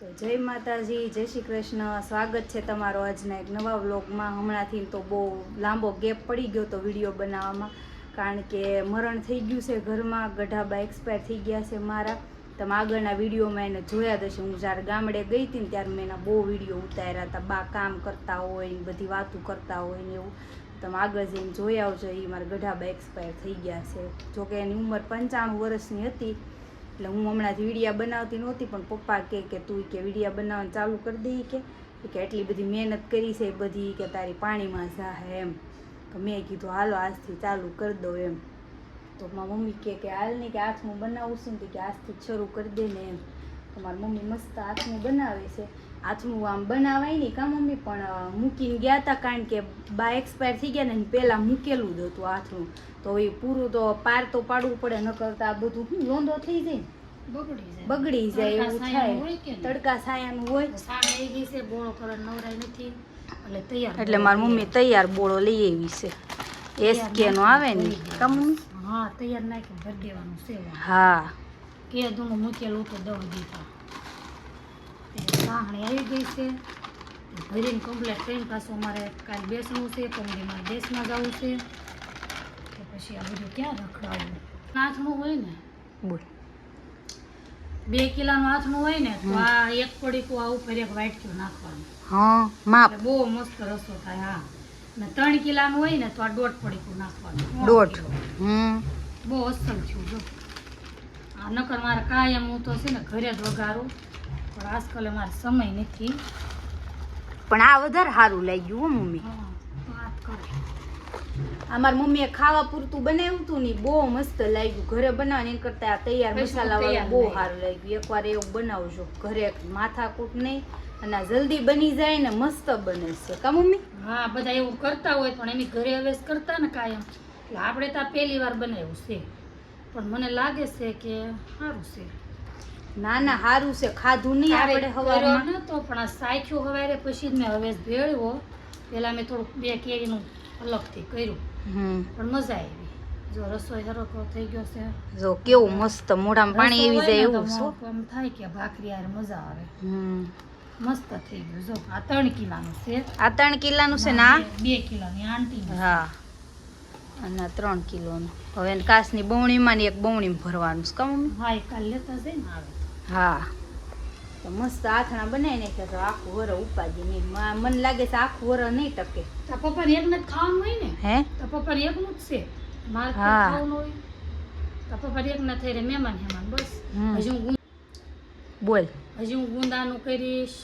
તો જય માતાજી, જય શ્રી કૃષ્ણ. સ્વાગત છે તમારો આજના એક નવા વ્લોગમાં. હમણાંથી તો બહુ લાંબો ગેપ પડી ગયો તો વિડીયો બનાવવામાં, કારણ કે મરણ થઈ ગયું છે ઘરમાં. ગઢાબા એક્સપાયર થઈ ગયા છે મારા. તમે આગળના વિડીયોમાં એને જોયા જ હશે. હું જ્યારે ગામડે ગઈ હતી ને ત્યારે મેં એના બહુ વિડીયો ઉતાર્યા હતા. બા કામ કરતા હોય ને બધી વાતો કરતા હોય ને એવું. તમે આગળ જઈને જોઈ આવજો. એ મારા ગઢાબા એક્સપાયર થઈ ગયા છે. જોકે એની ઉંમર 95 વર્ષની હતી. એટલે હું હમણાંથી વિડીયા બનાવતી નહોતી, પણ પપ્પા કે તું કે વિડીયા બનાવવાનું ચાલુ કરી દઈ કે એટલી બધી મહેનત કરી છે એ બધી કે તારી પાણીમાં જાહે એમ. તો મેં કીધું હાલો આજથી ચાલુ કરી દો એમ. તો મારી મમ્મી કે હાલ નહીં કે આથમું બનાવું છું ને કે આજથી શરૂ કરી દે ને એમ. તો મારી મમ્મી મસ્ત આથમું બનાવે છે. આથમું આમ બનાવાય નહીં કાં મમ્મી, પણ મૂકીને ગયા હતા, કારણ કે બા એક્સપાયર થઈ ગયા ને પહેલાં મૂકેલું જ હતું આથમું. તો એ પૂરું તો પાર તો પાડવું પડે, ન કરતા આ બધું લોંદો થઈ જાય, બગડી જાય એવું થાય. તડકા છાયાનું હોય એટલે મારી મમ્મી તૈયાર બોળો લઈ આવી છે. એસકે નો આવે ને કા મમ્મી? હા, તૈયાર નાખી ભરી દેવાનું છે. હા, કે દૂનું મૂકેલું તો દવા દીધા. સાહણી આવી ગઈ છે ભરીને કમ્પ્લેટ ટ્રેન. પાછું અમારે કાલે બેસવું છે, કોમેડીમાં દેશમાં જવું છે. તો પછી આ બધું ક્યાં રખડાવવું. આથમું હોય ને, બોલ 2 કિલોનું આથમું હોય ને તો આ એક પડીકું આ ઉપર એક વાટક્યું નાખવાનું. હા, માપ બહુ મસ્ત રસો થાય. હા, ને 3 કિલોનું હોય ને તો આ 1.5 પડીકું નાખવાનું. 1.5 બહુ અસલ થયું જો. આ નકર મારે કાયમ હું તો છે ને ઘરે જ વઘારું, પણ આજકાલ મારે સમય નથી. પણ આ વધારે સારું લાગ્યું હો મમ્મી. વાત કરે અમારી મમ્મીએ ખાવા પૂરતું બનાવ્યું હતું ને, બહુ મસ્ત લાગ્યું. ઘરે બનાવવાની કરતા આ તૈયાર મસાલા વાળું બહુ સારું લાગ્યું. એકવાર એવું બનાવજો ઘરે, માથાકૂટ નહીં, અને આ જલ્દી બની જાય ને મસ્ત બને છે કા મમ્મી? હા, બધા એવું કરતા હોય, પણ એની ઘરે હવે કરતા ને કાયમ, એટલે આપણે તો પહેલી વાર બનાવ્યું છે. પણ મને લાગે છે કે સારું છે. ના ના સારું છે. ખાધું નહીં આપણે હવારમાં નતો, પણ આ સાખ્યું હવારે પછી જ મેં હવે ભેળવો. પહેલાં મેં થોડુંક 2 કેરીનું અલગથી કર્યું, પણ મજા આવી. જો રસોઈ હરકો થઈ ગયો છે. જો કેવું મસ્ત મોઢામાં પાણી આવી જાય એવું છે. એમ થાય કે ભાખરી યાર મજા આવે. મસ્ત થઈ ગયું. જો આ 3 કિલોનું છે. આ 3 કિલોનું છે ને આ 2 કિલોની આંટી. હા, અને 3 કિલોનું. હવે કાચની બવણીમાં ને એક બવણીમાં ભરવાનું છે કા મમ્મી? હા, એ કાલ લેતા જઈ ને આવે. હા, તો મસ્ત આથણા બનાવી નાખ્યા. તો આખું વર ઉપાડી નહીં. મને લાગે છે આખું વર નહીં ટકે. તો પપ્પાને એકને જ ખાવાનું હોય ને? હે, તો પપ્પાને એકનું જ છે. મારે ખાવાનું હોય તો પપ્પાને એકના થઈ રહે. મહેમાન બસ. હજી હું બોલ. હજી હું ગુંદાનું કરીશ,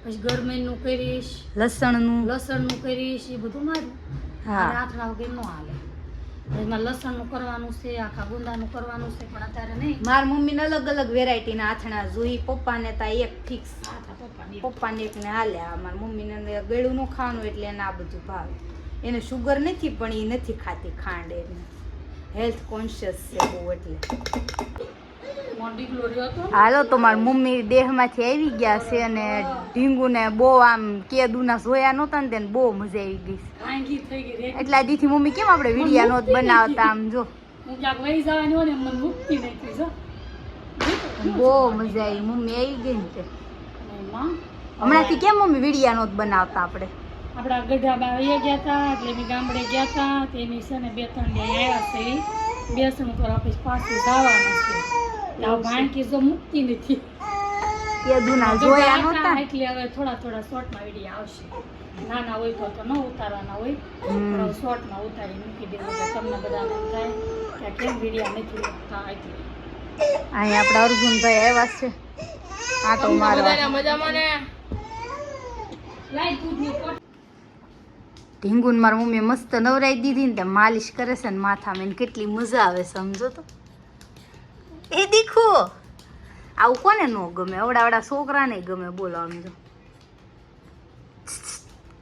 પછી ગરમેનું કરીશ, લસણનું કરીશ. એ બધું મારું. હા, આથણા વગર ન હાલે. એમાં લસણનું કરવાનું છે, આખા ગુંદાનું કરવાનું છે, પણ અત્યારે નહીં. મારા મમ્મીને અલગ અલગ વેરાયટીના આથણા જોઈ. પપ્પાને તા એક ફિક્સ. પપ્પાને એક ને હાલે. આ મારા મમ્મીને ગળું ન ખાવાનું, એટલે એને આ બધું ભાવે. એને શુગર નથી, પણ એ નથી ખાતી ખાંડ. એને હેલ્થ કોન્શિયસ છે બહુ. એટલે હાલો, તો મારી મમ્મી દેહમાંથી આવી ગયા છે, અને ઢીંગુને બહુ આમ કેદુના જોયા નહોતા ને તેને બહુ મજા આવી ગઈ. એટલા દીથી મમ્મી કેમ આપણે વિડીયા નહોત બનાવતા. આમ જો બહુ મજા આવી. મમ્મી આવી ગઈ ને હમણાંથી કેમ મમ્મી વિડીયા નહોત બનાવતા આપણે? આપણા ગઢાબા વયા ગયા હતા, એટલે એની ગામડે ગયા હતા. તેની છે ને 2-3 દી આવ્યા છે. બેસણ કરવા પછી પાછું જવાનું છે. ભાણકી જો મુકતી નથી, એટલે હવે થોડા શોર્ટમાં વિડીયો આવશે. નાના હોય તો ન ઉતારવાના હોય, પણ શોર્ટમાં ઉતારી મૂકી દેવું. તમને બધાને થાય કે કેમ વિડીયો નથી મૂકતા. એટલે અહીંયા આપણા અર્જુનભાઈ આવ્યા છે. આ તો મારા મજામાં ને ઢીંગુન મારી મમ્મી મસ્ત નવરાઈ દીધી ને, માલિશ કરે છે ને માથામાં. કેટલી મજા આવે સમજો તો. એ દીખો આવું કોને ન ગમે? અવડાવડા છોકરાને ગમે. બોલો આમ જો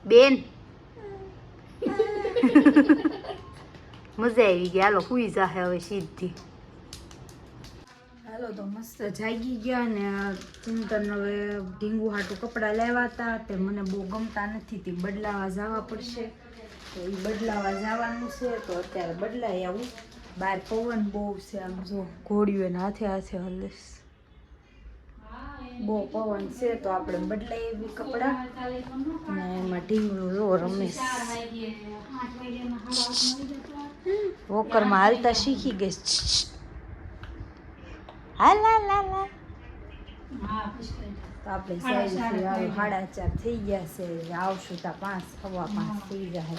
બેન મજા આવી ગઈ. હાલો હુઈ જાહે હવે સીધી. હાલો, તો મસ્ત જાગી ગયા ને ચિંતન હવે ઢીંગુ હાટું કપડાં લેવા હતા. તે મને બહુ ગમતા નથી, તે બદલાવા જવા પડશે. તો એ બદલાવા જવાનું છે, તો અત્યારે બદલાઈ આવું. બહાર પવન બહુ છે. આમ જો ઘોડીઓ હાથે હાથે હલેશ. બહુ પવન છે તો આપણે બદલાઈ એવી કપડાં અને એમાં ઢીંગલું લો રમેશ વોકરમાં હાલતા શીખી ગઈ હાલ હાલ હાલ હાલ. તો આપણે સાઈડથી હાલો 4:30 થઈ ગયા છે આવશું ત્યાં 5 સવા 5 થઈ જાય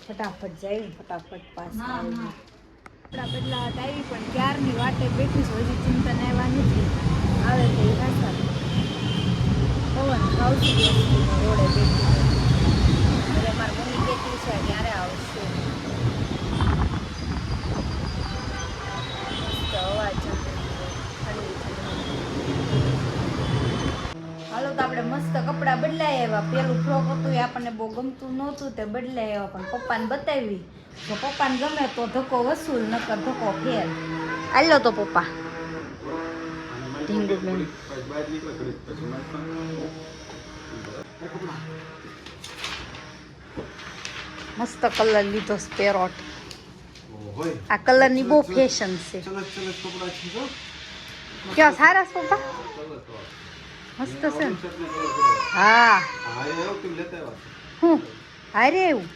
ફટાફટ જઈ ફટાફટ પાછા આવી કપડા બદલાવટ આવી પણ ક્યારની વાટે બેઠી છું હજી ચિંતન આવ્યા નથી આવે તો એ હાસા પવન ખાવતી રોડે બેઠી એટલે મારી મમ્મી કહેતી છે ક્યારે આવશે મસ્ત અવાજ હાલો તો આપણે મસ્ત કપડાં બદલાઈ આવ્યા પેલું ફ્રોક હતું એ આપણને બહુ ગમતું નહોતું તે બદલાઈ આવ્યા પણ પપ્પાને બતાવી તો પપ્પાને ગમે તો ધક્કો વસૂલ નકર ધક્કો ફેર હાલો તો પપ્પા ઢીંગુ બેન મસ્ત કલર લીધો પેરોટ આ કલરની બહુ ફેશન છે કેવા સારા પપ્પા મસ્ત છે ને હા હું હારે એવું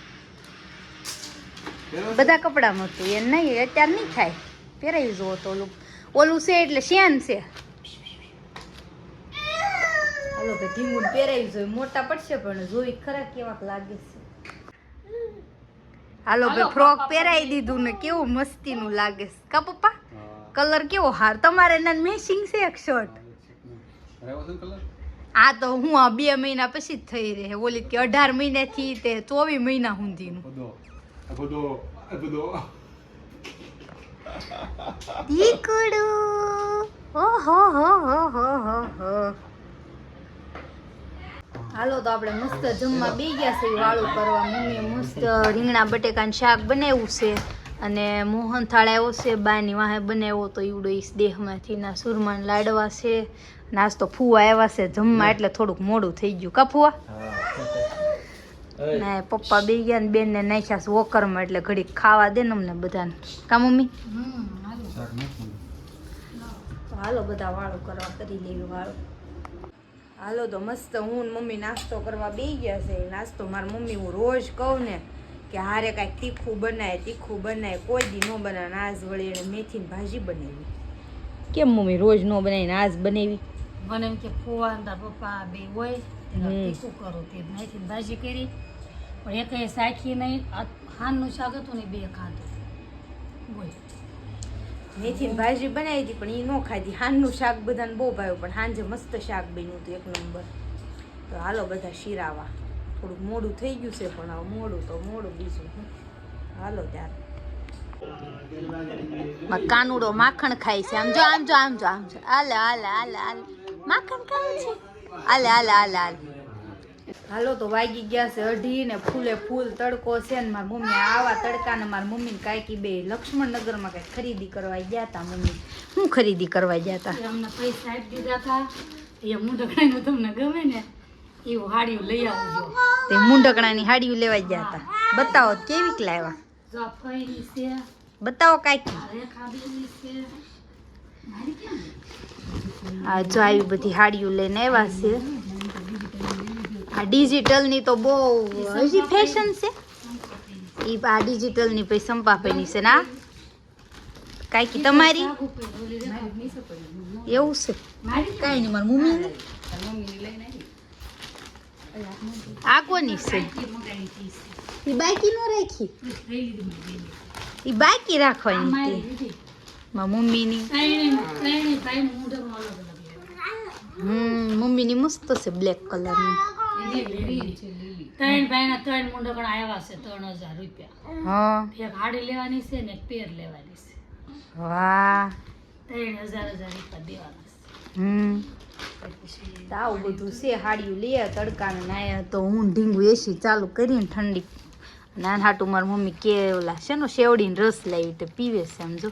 બધા કપડામાં હતું એ નહીં અત્યારે નહીં થાય પહેરાવી જુઓ તો ઓલું છે એટલે શ્યાન છે હાલો કે ઢીંગું પહેરાવી જોઈએ મોટા પડશે પણ જોઈ ખરા કેવાક લાગે છે હાલો ભાઈ ફ્રોક પહેરાવી દીધું ને કેવું મસ્તીનું લાગે છે કા પપ્પા કલર કેવો હાર તમારે એના મેચિંગ છે એક શર્ટ આ તો હું આ 2 મહિના પછી જ થઈ રહે ઓલી કે 18 મહિનાથી તે 24 મહિના સુધીનું દીકડું ઓહો હો હો હો હો. હાલો તો આપણે મસ્ત જમવા બેસી ગયા છે વાળું કરવા મમ્મીએ મસ્ત રીંગણા બટેકાનું શાક બનાવ્યું છે અને મોહન થાળ આવ્યો છે બાની વાહે બનાવ્યો તો ઈવડો ઈસ દેહમાંથી ના સુરમાન લાડવા છે નાસ્તો ફુવા આવ્યા છે જમવા એટલે થોડુંક મોડું થઈ ગયું કા ફુવા ને પપ્પા બે ગયા ને બેન ને નાખ્યા છે વોકરમાં એટલે ઘડીક ખાવા દે ને અમને બધાને કા મમ્મી તો હાલો બધા વાળું કરવા કરી લેવી વાળું હાલો તો મસ્ત હું ને મમ્મી નાસ્તો કરવા બેસી ગયા છે નાસ્તો મારી મમ્મી હું રોજ કહું ને કે હારે કાંઈક તીખું બનાય કોઈ દી ન બનાવે આજ વળી એને મેથીની ભાજી બનાવી કેમ મમ્મી રોજ ન બનાવીને આજ બનાવી મને એમ કે ફુવા ને તાર પપ્પા બે હોય તીખું કરો તે મેથીની ભાજી કરી પણ એક સાખી નહીં હાનનું શાક હતું ને 2 ખાધું બોલ મેથીની ભાજી બનાવી હતી પણ એ ન ખાધી હાનનું શાક બધાને બહુ ભાવ્યું પણ સાંજે મસ્ત શાક બન્યું હતું 1 નંબર તો હાલો બધા શીરાવા થોડુંક મોડું થઈ ગયું છે પણ હવે મોડું બીજું હાલો ત્યારે કાનુડો માખણ ખાય છે આમ જો હાલે માખણ ખાય છે હાલે હાલો તો વાગી ગયા છે 2:30 ને ફૂલે ફૂલ તડકો છે ને મારી મમ્મી આવા તડકા ને મારી મમ્મી ને કાંઈકી બે લક્ષ્મણનગરમાં કઈ ખરીદી કરવા ગયા હતા મમ્મી શું ખરીદી કરવા ગયા હતા અમને પૈસા આપી દીધા હતા એ મુંડકડાનું તમને ગમે ને એવું હાડીઓ લઈ આવજો તે મુંડકડાની હાડીઓ લેવા ગયા હતા બતાવો કેવીક લાવ્યા જો ફઈની છે બતાવો કાંઈક રેખાબેની છે મારી કેમ આ જો આવી બધી હાડીઓ લઈને આવ્યા છે આ ડિજિટલની તો બહુ હજી ફેશન છે એ આ ડિજિટલની પછી સંપાપેની છે ને કાંઈક તમારી એવું છે કાંઈ નહીં મારી મમ્મી આ કોની છે એ બાકી નો રાખી એ બાકી રાખવાની મારી મમ્મીની મમ્મીની મસ્ત છે બ્લેક કલરની 3 ભાઈના 3 મુંડકણા આવ્યા છે 3000 રૂપિયા હા એક હાડી લેવાની છે ને એક પેર લેવાની છે વાહ 3000 રૂપિયા દેવાના છે આવું બધું છે હાડિયું લે તડકાને નાયા તો હું ઢીંગું એસી ચાલુ કરીને ઠંડી નાન હાટું મારી મમ્મી કે ઓલા છે ને શેવડીનો રસ લાવી તે પીવે છે આમ જો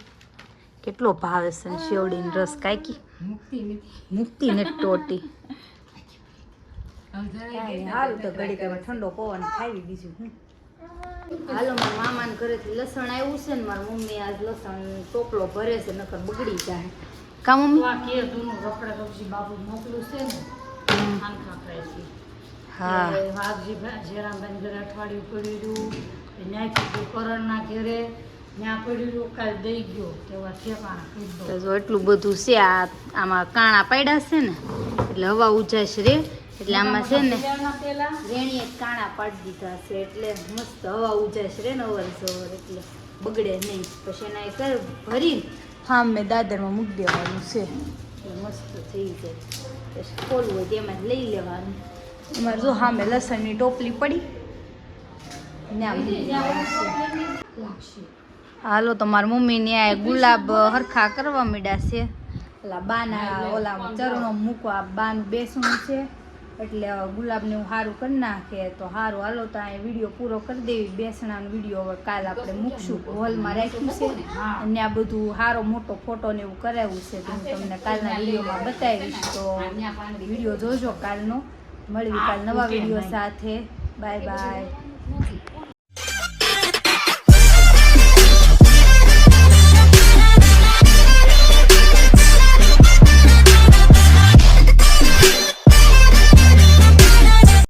કેટલો ભાવે છે ને શેવડીનો રસ કાંઈકી મુક્તિ ને ટોટી સારું તો ઘડી કઈ ઠંડો પવન ખાવી બીજું હાલો મારા મામાને ઘરેથી લસણ આવ્યું છે ને મારી મમ્મી આજ લસણ ટોપલો ભરે છે નકર બગડી જાય કામ મમ્મી? તો આ કે દૂનું રખડા રખજી બાબુ મોકલું છે ને આનખા કરે છે. હા એ વાઘજી જેરામભાઈ ઘરે અઠવાડિયું પડ્યું ત્યાંથી કરણના ઘરે ત્યાં પડ્યું કાલ દઈ ગયો તેવા ઠેકાણા કરી દો. તો જો એટલું બધું છે આમાં કાણા પાડ્યા છે ને એટલે હવા ઉજાશ રે એટલે આમાં છે ને પેલા રેણીએ જ કાણા પાડી દીધા છે એટલે મસ્ત હવા ઉજાશ રે ને અવર જવર એટલે બગડે નહીં. પછી એના એ કર ભરીને હા મેં દાદરમાં મૂકી દેવાનું છે એટલે મસ્ત થઈ જાય. પછી ખોલવું હોય તેમાં જ લઈ લેવાનું. અમારે જો સામે લસણની ટોપલી પડી ત્યાં મૂકી દેવાનું છે. લાગશે. હાલો તો મારી મમ્મીને આ ગુલાબ હરખા કરવા માંડ્યા છે. ઓલા બાના ઓલા ચરણો મૂકવા બાનું બેસણું છે એટલે ગુલાબને હું સારું કરી નાખે તો સારું. હાલો તો આ વિડીયો પૂરો કરી દેવી. બેસણાનો વિડીયો હવે કાલ આપણે મૂકશું. હોલમાં રાખ્યું છે અને આ બધું સારો મોટો ફોટો ને એવું કરાવ્યું છે તો હું તમને કાલના વિડીયોમાં બતાવીશ. તો વિડીયો જોજો કાલનો. મળવી કાલ નવા વિડીયો સાથે. Bye bye.